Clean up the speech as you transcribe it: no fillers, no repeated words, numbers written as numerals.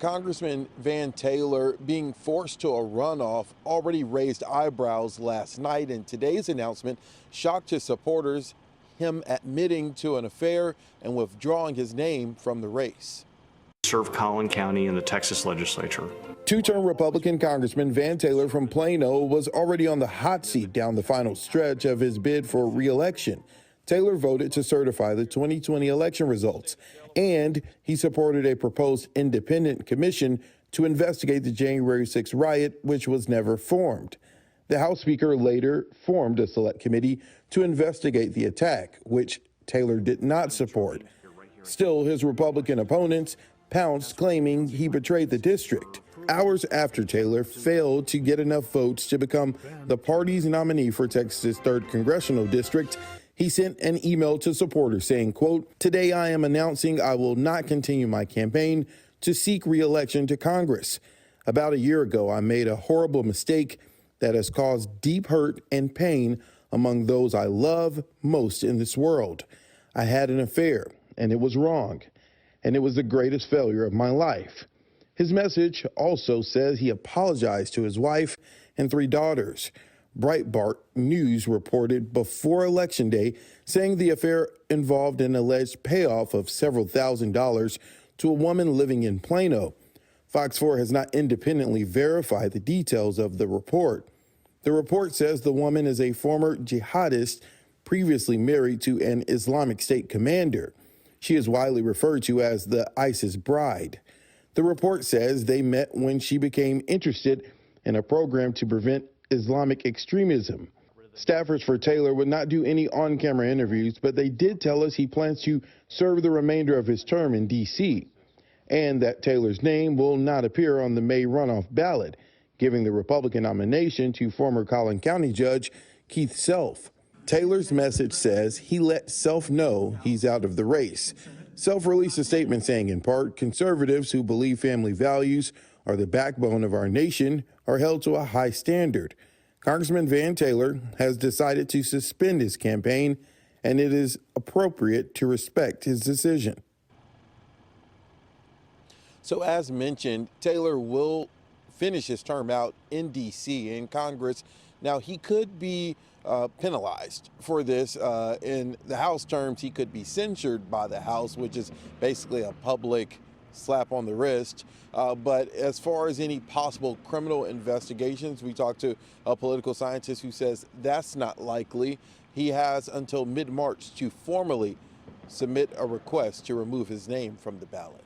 Congressman Van Taylor being forced to a runoff already raised eyebrows last night, and today's announcement shocked his supporters, him admitting to an affair and withdrawing his name from the race. Serve Collin County in the Texas legislature. Two-term Republican Congressman Van Taylor from Plano was already on the hot seat down the final stretch of his bid for re-election. Taylor voted to certify the 2020 election results, and he supported a proposed independent commission to investigate the January 6th riot, which was never formed. The House Speaker later formed a select committee to investigate the attack, which Taylor did not support. Still, his Republican opponents pounced, claiming he betrayed the district. Hours after Taylor failed to get enough votes to become the party's nominee for Texas' 3rd congressional district, he sent an email to supporters saying, quote, "Today I am announcing I will not continue my campaign to seek re-election to Congress. About a year ago, I made a horrible mistake that has caused deep hurt and pain among those I love most in this world. I had an affair, and it was wrong, and it was the greatest failure of my life." His message also says he apologized to his wife and 3 daughters. Breitbart News reported before Election Day, saying the affair involved an alleged payoff of several $1,000s to a woman living in Plano. Fox 4 has not independently verified the details of the report. The report says the woman is a former jihadist previously married to an Islamic State commander. She is widely referred to as the ISIS bride. The report says they met when she became interested in a program to prevent Islamic extremism. Staffers for Taylor would not do any on-camera interviews, but they did tell us he plans to serve the remainder of his term in D.C., and that Taylor's name will not appear on the May runoff ballot, giving the Republican nomination to former Collin County Judge Keith Self. Taylor's message says he let Self know he's out of the race. Self released a statement saying, in part, conservatives who believe family values are the backbone of our nation are held to a high standard. Congressman Van Taylor has decided to suspend his campaign, and it is appropriate to respect his decision. So as mentioned, Taylor will finish his term out in D.C. in Congress. Now, he could be penalized for this. In the House terms, he could be censured by the House, which is basically a public slap on the wrist. But as far as any possible criminal investigations, we talked to a political scientist who says that's not likely. He has until mid-March to formally submit a request to remove his name from the ballot.